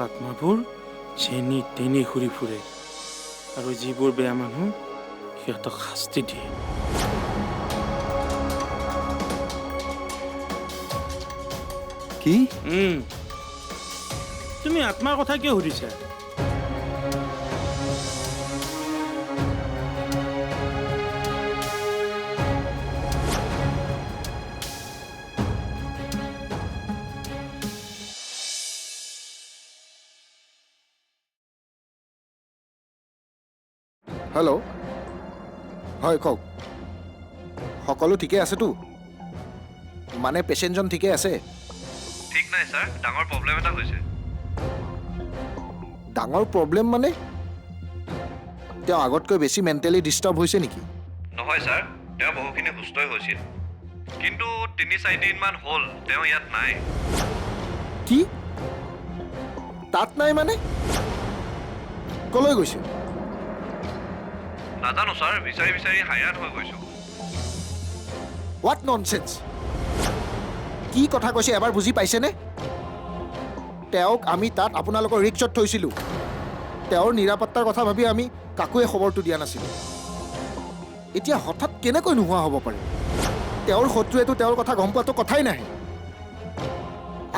আত্মাবোৰ যেনি তেনি ঘূৰি ফুৰে আৰু যিবোৰ বেয়া মানুহ সিহঁতক শাস্তি দিয়ে। কি? তুমি আত্মাৰ কথা কিয় সুধিছা? হেল্ল', হয় কওক। সকলো ঠিকে আছেতো? মানে পেচেণ্টজন ঠিকে আছে? ঠিক নাই ছাৰ, ডাঙৰ প্ৰব্লেম এটা হৈছে। ডাঙৰ প্ৰব্লেম মানে? তেওঁ আগতকৈ বেছি মেণ্টেলি ডিষ্টাৰ্ব হৈছে নেকি? নহয় ছাৰ, তেওঁ বহুখিনি সুস্থই হৈছিল, কিন্তু ৩-৪ দিনমান হ'ল তেওঁ ইয়াত নাই। কি? তাত নাই মানে? কলৈ গৈছে? নাজানো ছাৰ, বিচাৰি বিচাৰি হায়াত হৈ গৈছোঁ। What nonsense! কি কথা কৈছে এবাৰ বুজি পাইছেনে? তেওঁক আমি তাত আপোনালোকৰ ৰিক্সত থৈছিলোঁ। তেওঁৰ নিৰাপত্তাৰ কথা ভাবি আমি কাকোৱে খবৰটো দিয়া নাছিলোঁ। এতিয়া হঠাৎ কেনেকৈ নোহোৱা হ'ব পাৰে? তেওঁৰ শত্ৰুৱেতো তেওঁৰ কথা গম পোৱাটো কথাই নাহে।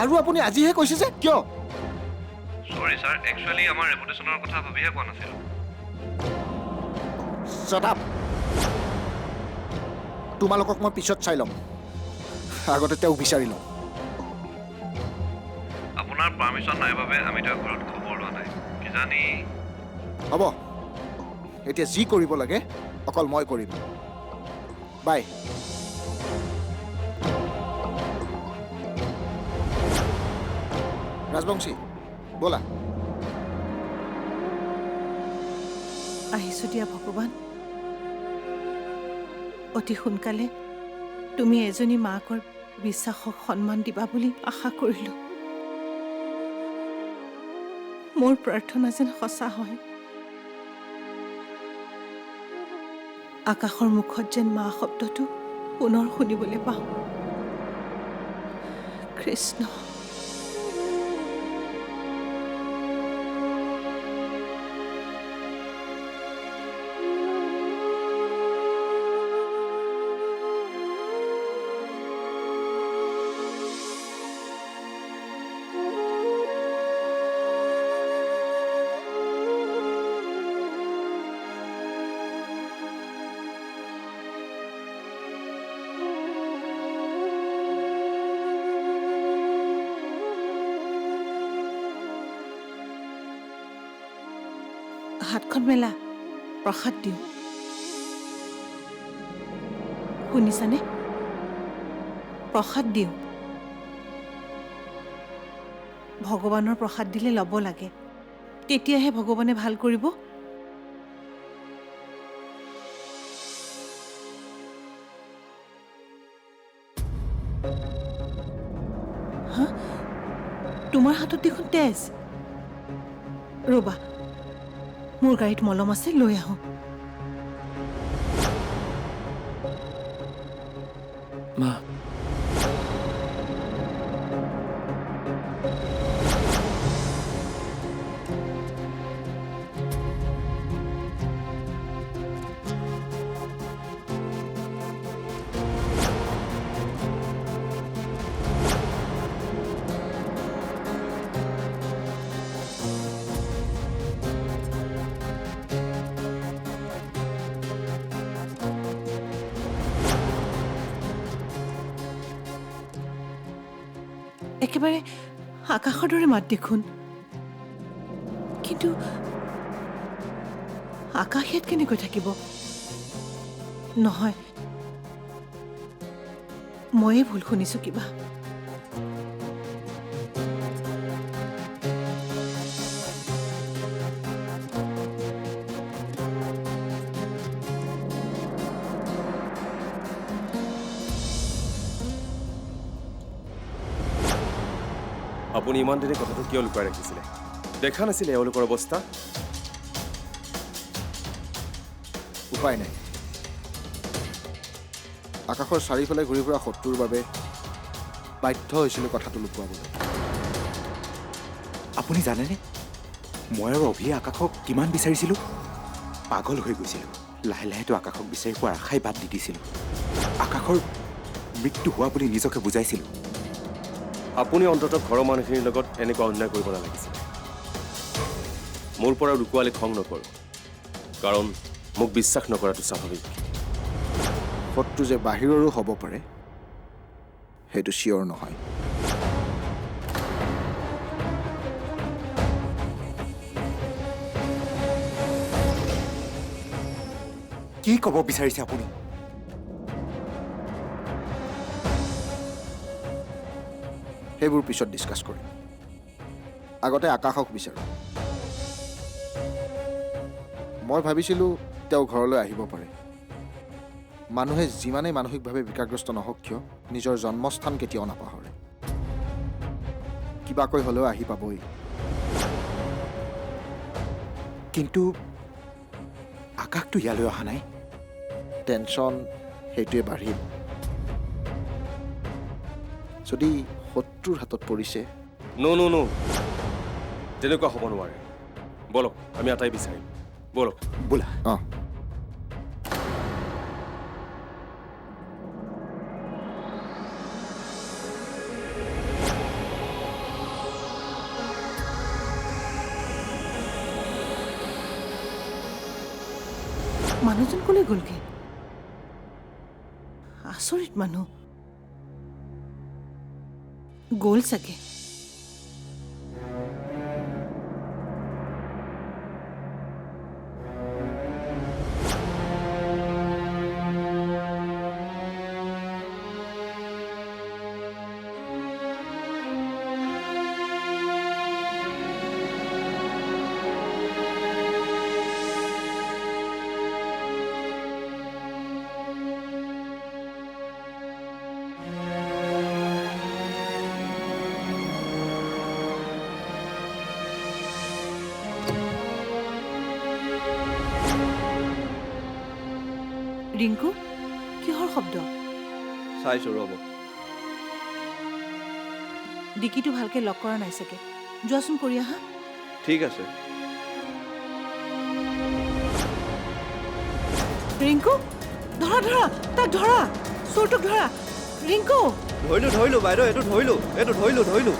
আৰু আপুনি আজিহে কৈছে যে কিয়? চৰি ছাৰ, একচুৱেলি আমাৰ ৰেপুটেশ্যনৰ কথা ভাবিহে কোৱা নাছিলোঁ। Shut up! তোমালোকক মই পিছত চাই ল'ম, আগতে তেওঁক বিচাৰি লওঁ। আপোনাৰ পাৰ্মিশ্যন নাই বাবে আমি তেওঁৰ ঘৰত খবৰ লোৱা নাই। কিজানি হ'ব, এতিয়া যি কৰিব লাগে অকল মই কৰিম। বাই। ৰাজবংশী, ব'লা। আহিছোঁ দিয়া ভগৱান। অতি সোনকালে তুমি এজনী মাকৰ বিশ্বাসক সন্মান দিবা বুলি আশা কৰিলোঁ। মোৰ প্ৰাৰ্থনা যেন সঁচা হয়। আকাশৰ মুখত যেন মা শব্দটো পুনৰ শুনিবলৈ পাওঁ। কৃষ্ণ। হাতখন মেলা, প্ৰসাদ দিওঁ। শুনিছানে? প্ৰসাদ দিওঁ। ভগৱানৰ প্ৰসাদ দিলে ল'ব লাগে, তেতিয়াহে ভগৱানে ভাল কৰিব। হা? তোমাৰ হাতত দেখোন তেজ। ৰ'বা, মোৰ গাড়ীত মলম আছে, লৈ আহোঁ। মা, একেবাৰে আকাশৰ দৰে মাত দেখোন, কিন্তু আকাশ ইয়াত কেনেকৈ থাকিব? নহয়, ময়ে ভুল শুনিছোঁ কিবা। আপুনি ইমান দেৰি কথাটো কিয় লুকাই ৰাখিছিলে? দেখা নাছিলে এওঁলোকৰ অৱস্থা? উপায় নাই, আকাশৰ চাৰিওফালে ঘূৰি ফুৰা শত্ৰুৰ বাবে বাধ্য হৈছিলোঁ কথাটো লুকুৱাবলৈ। আপুনি জানেনে মই আৰু অভিয়ে আকাশক কিমান বিচাৰিছিলোঁ পাগল হৈ গৈছিলোঁ লাহে লাহেতো আকাশক বিচাৰি পোৱাৰ আশাই বাদ দি দিছিলোঁ আকাশৰ মৃত্যু হোৱা বুলি নিজকে বুজাইছিলোঁ আপুনি অন্ততঃ ঘৰৰ মানুহখিনিৰ লগত এনেকুৱা অন্যায় কৰিব নালাগিছিল মোৰ পৰা লুকুৱালে খং নকৰোঁ কাৰণ মোক বিশ্বাস নকৰাটো স্বাভাৱিক শত্ৰু যে বাহিৰৰো হ'ব পাৰে সেইটো চিয়ৰ নহয় কি ক'ব বিচাৰিছে আপুনি সেইবোৰ পিছত ডিছকাছ কৰিম আগতে আকাশক বিচাৰোঁ মই ভাবিছিলোঁ তেওঁ ঘৰলৈ আহিব পাৰে মানুহে যিমানেই মানসিকভাৱে বিকাৰগ্ৰস্ত নহওক কিয় নিজৰ জন্মস্থান কেতিয়াও নাপাহৰে কিবাকৈ হ'লেও আহি পাবই কিন্তু আকাশটো ইয়ালৈ অহা নাই টেনশ্যন সেইটোৱে বাঢ়িল যদি শত্ৰুৰ হাতত পৰিছে ন তেনেকুৱা হ'ব নোৱাৰে বলক আমি আটাই বিচাৰিম বলক বোলা অঁ মানুহজন ক'লৈ গ'লগে আচৰিত মানুহ গ'ল চাগে ৰিংকু কিহৰ শব্দ চাইছোঁ ৰ'ব ডিকিটো ভালকে লক কৰা নাই চাগে যোৱাচোন কৰি আহা ঠিক আছে ৰিংকু ধৰা ধৰা তাক ধৰা চোৰটোক ধৰা ৰিংকু ধৰিলোঁ বাইদেউ এইটো ধৰিলোঁ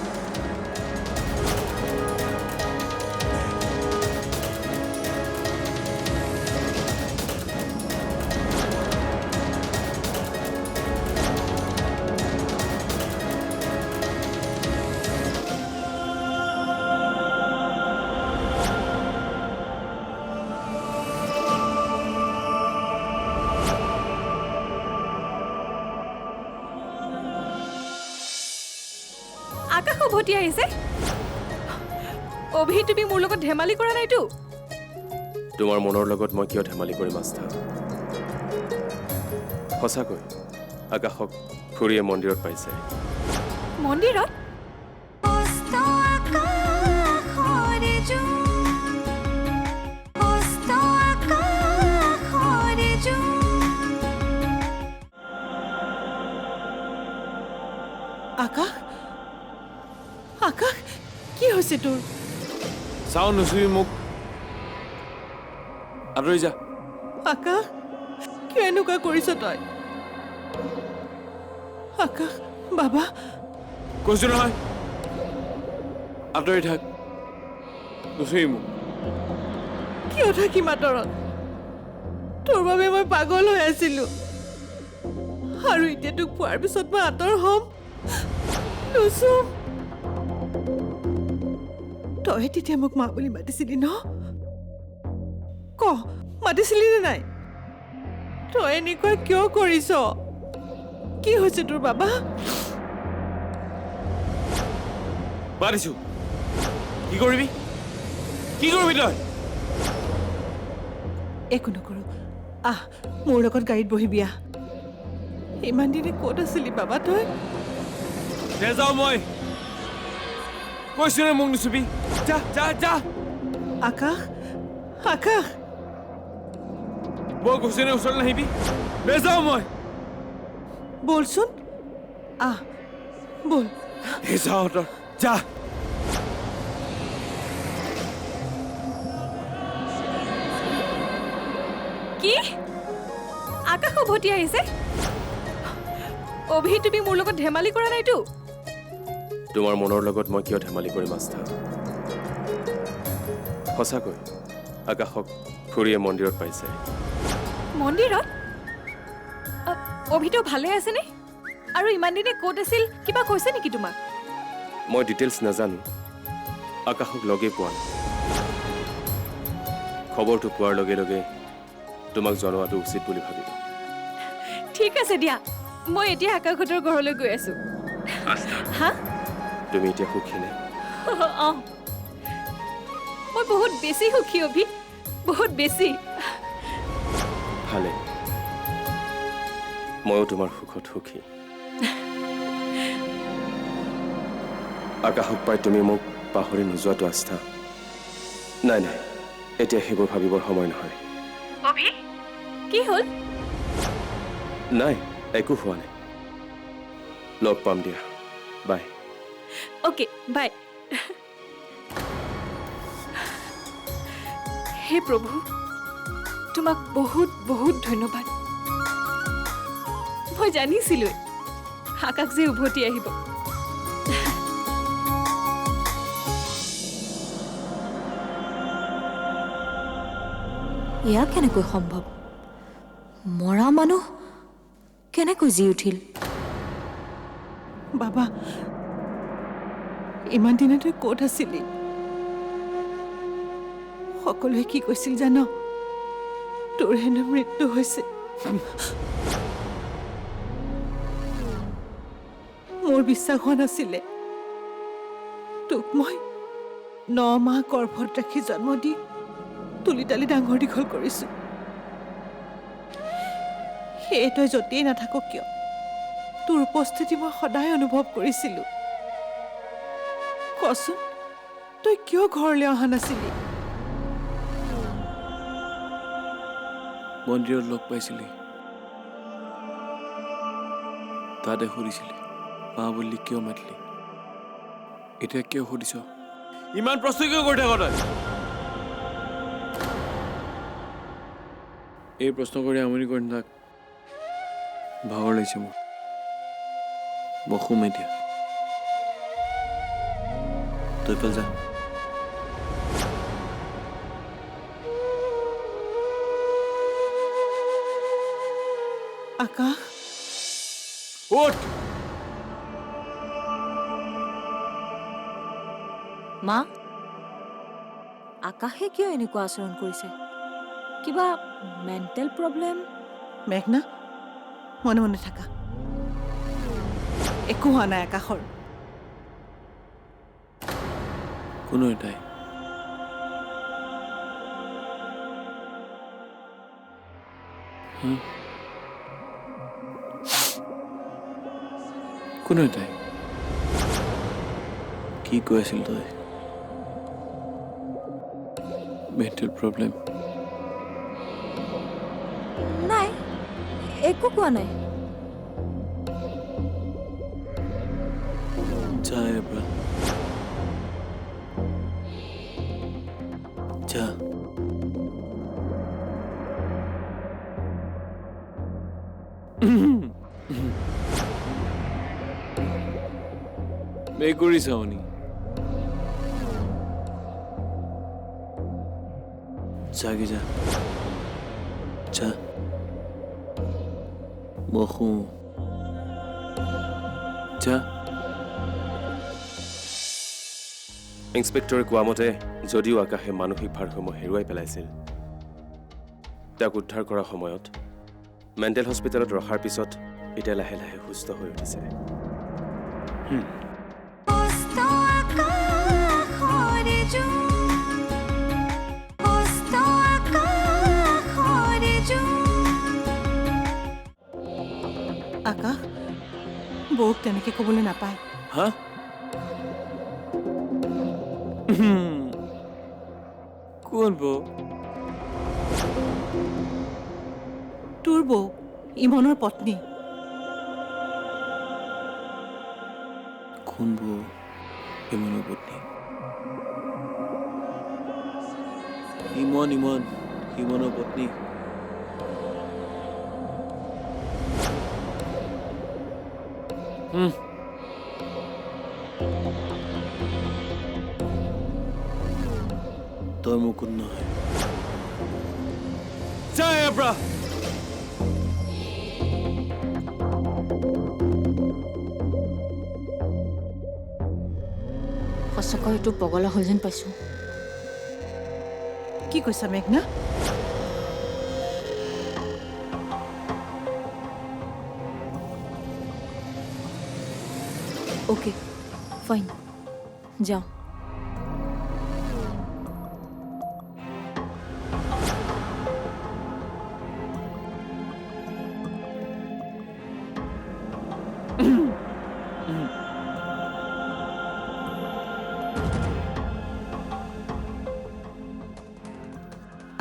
আকাশ উভতি আহিছে অভি তুমি মোৰ লগত ধেমালি কৰা নাইতো তোমাৰ মনৰ লগত মই কিয় ধেমালি কৰিম আস্থা সঁচাকৈ আকাশক খুৰীয়ে মন্দিৰত পাইছে মন্দিৰত আকাশ আকাশ কি হৈছে তোৰ চাও নুচুবি মোক আঁতৰি যা আকাশ কিয় এনেকুৱা কৰিছ তই আকাশ বাবা কৈছো নহয় আঁতৰি থাক নুচুবি মোক কিয় থাকিম আঁতৰত তোৰ বাবে মই পাগল হৈ আছিলো আৰু এতিয়া তোক পোৱাৰ পিছত মই আঁতৰ হ'ম নুচুম তই তেতিয়া মোক মা বুলি মাতিছিলি ন ক মাতিছিলি নে নাই তই এনেকুৱা কিয় কৰিছ কি হৈছে তোৰ বাবা মাতিছো কি কৰিবি তই একো নকৰো আহ মোৰ লগত গাড়ীত বহিবি আহ ইমান দিনে ক'ত আছিলি বাবা তই নেযাওঁ মই কৈছো নে মোক নুচুবি যা যা যা আকাশ আকাশ মই কৈছো নে ওচৰত নাহিবি নেযাওঁ মই বলচোন আহ বল নেযাওঁ তই যা কি আকাশ উভতি আহিছে অভি তুমি মোৰ লগত ধেমালি কৰা নাইতো তোমাৰ মনৰ লগত মই কিয় ধেমালি কৰিম আস্থা সঁচাকৈ আকাশক খুৰীয়ে মন্দিৰত পাইছে মন্দিৰত অভিটো ভালে আছেনে আৰু ইমান দিনে ক'ত আছিল কিবা কৈছে নেকি তোমাক মই ডিটেইলছ নাজানো আকাশক লগেই পোৱা নাই খবৰটো পোৱাৰ লগে লগে তোমাক জনোৱাটো উচিত বুলি ভাবিলোঁ ঠিক আছে দিয়া মই এতিয়া আকাশহঁতৰ ঘৰলৈ গৈ আছো হা তুমি এতিয়া সুখী নে অঁ মই বহুত বেছি সুখী অভি বহুত বেছি ভালে ময়ো তোমাৰ সুখত সুখী আকাশক পাই তুমি মোক পাহৰি নোযোৱাটো আস্থা নাই নাই এতিয়া সেইবোৰ ভাবিবৰ সময় নহয় অভি কি হ'ল নাই একো হোৱা নাই লগ পাম দিয়া বাই অ'কে বাই হে প্ৰভু তোমাক বহুত বহুত ধন্যবাদ মই জানিছিলোঁই আকাশ যে উভতি আহিব এয়া কেনেকৈ সম্ভৱ মৰা মানুহ কেনেকৈ জি উঠিল বাবা ইমান দিনে তই ক'ত আছিলি সকলোৱে কি কৈছিল জান তোৰ হেনো মৃত্যু হৈছে মোৰ বিশ্বাস হোৱা নাছিলে তোক মই 9 মাহ গৰ্ভত ৰাখি জন্ম দি তুলি তালি ডাঙৰ দীঘল কৰিছো সেয়ে তই য'তেই নাথাক কিয় তোৰ উপস্থিতি মই সদায় অনুভৱ কৰিছিলোঁ কচোন তই কিয় ঘৰলৈ অহা নাছিলি মন্দিৰত লগ পাইছিলি তাতে সুধিছিলি মা বুলি কিয় মাতিলি এতিয়া কিয় সুধিছ ইমান প্ৰশ্ন কিয় কৰি থাক তই এই প্ৰশ্ন কৰি আমনি কৰি নাথাক ভাগৰ লাগিছে মোৰ মই শুম এতিয়া তই পেল যা আকাশ উঠ মা আকাশে কিয় এনেকুৱা আচৰণ কৰিছে কিবা মেণ্টেল প্ৰব্লেম মেঘনা মনে মনে থাকা একো হোৱা নাই আকাশৰ কোনো এটাই কোনো এটাই কি কৈ আছিল তই মেণ্টেল প্ৰব্লেম নাই একো কোৱা নাই যা ইয়াৰ পৰা যা মেকুৰী চাওনি যাগে যা যা মই শুওঁ যা ইন্সপেক্টৰে কোৱা মতে যদিও আকাশে মানসিক ভাৰসাম্য হেৰুৱাই পেলাইছিল তাক উদ্ধাৰ কৰাৰ সময়ত মেণ্টেল হস্পিটেলত ৰখাৰ পিছত এতিয়া লাহে লাহে সুস্থ হৈ উঠিছে আকাশ বৌক তেনেকে ক'বলৈ নাপায় হা কোন বৌ তোৰ বৌ ইমনৰ পত্নী কোন বৌ ইমনৰ পত্নী ইমনৰ পত্নী তই মুকুত নহয় যা ইয়াৰ পৰা সঁচাকৈ এইটো পগলা হ'ল যেন পাইছোঁ। কি কৈছা মেঘনা? অ'কে ফাইন, যাওঁ।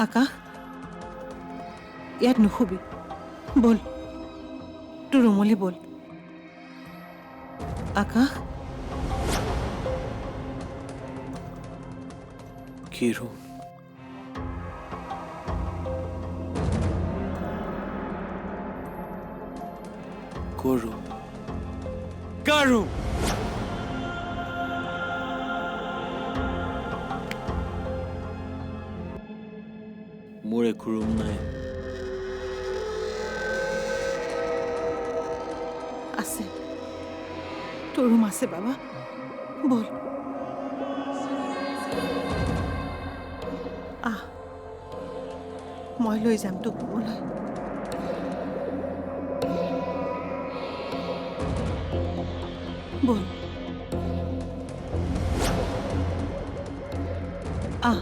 আকাশ, ইয়াত নুশুবি। বল, তোৰ ৰুমলৈ বল। আকাশ, কি ৰুম? ক'ৰ ৰুম? কাৰ ৰুম? মোৰ একো ৰুম নাই। আছে, তোৰ ৰুম আছে বাবা। বল, আহ, মই লৈ যাম তোক ৰুমলৈ। বল, আহ।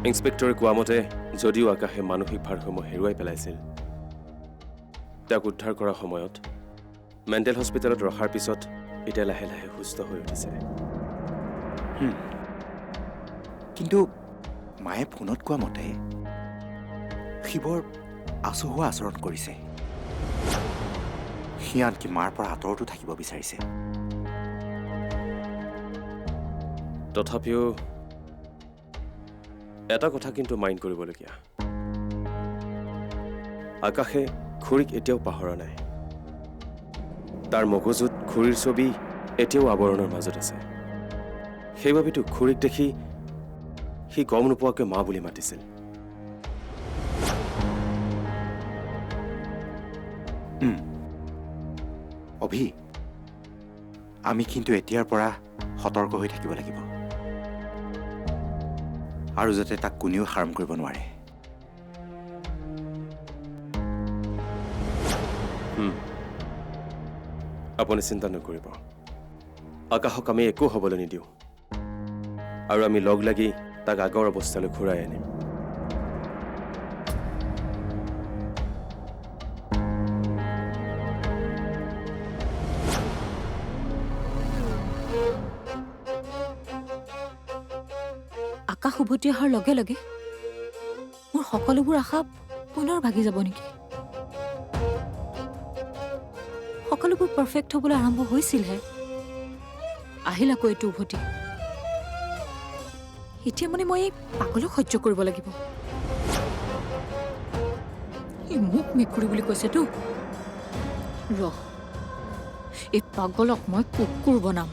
ইন্সপেক্টৰে কোৱা মতে যদিও আকাশে মানসিক ভাৰসাম্য হেৰুৱাই পেলাইছিল, তেওঁক উদ্ধাৰ কৰাৰ সময়ত মেণ্টেল হস্পিটেলত ৰখাৰ পিছত এতিয়া লাহে লাহে সুস্থ হৈ উঠিছে। কিন্তু মায়ে ফোনত কোৱা মতে শিৱৰ আচহুৱা আচৰণ কৰিছে। সি আনকি মাৰ পৰা আঁতৰতো থাকিব বিচাৰিছে। তথাপিও এটা কথা কিন্তু মাইণ্ড কৰিবলগীয়া, আকাশে খুৰীক এতিয়াও পাহৰা নাই। তাৰ মগজুত খুৰীৰ ছবি এতিয়াও আৱৰণৰ মাজত আছে। সেইবাবেতো খুৰীক দেখি সি গম নোপোৱাকৈ মা বুলি মাতিছিল। অভি, আমি কিন্তু এতিয়াৰ পৰা সতৰ্ক হৈ থাকিব লাগিব, আৰু যাতে তাক কোনেও হাৰ্ম কৰিব নোৱাৰে। আপুনি চিন্তা নকৰিব, আকাশক আমি একো হ'বলৈ নিদিওঁ, আৰু আমি লগ লাগি তাক আগৰ অৱস্থালৈ ঘূৰাই আনিম। আকাশ উভতি অহাৰ লগে লগে মোৰ সকলোবোৰ আশা পুনৰ ভাগি যাব নেকি? সকলোবোৰ পাৰফেক্ট হ'বলৈ আৰম্ভ হৈছিলহে, আহিল আকৌ এইটো উভতি। এতিয়া মানে মই এই পাগলক সহ্য কৰিব লাগিব। ই মোক মেকুৰী বুলি কৈছেতো। ৰহ, এই পাগলক মই কুকুৰ বনাম।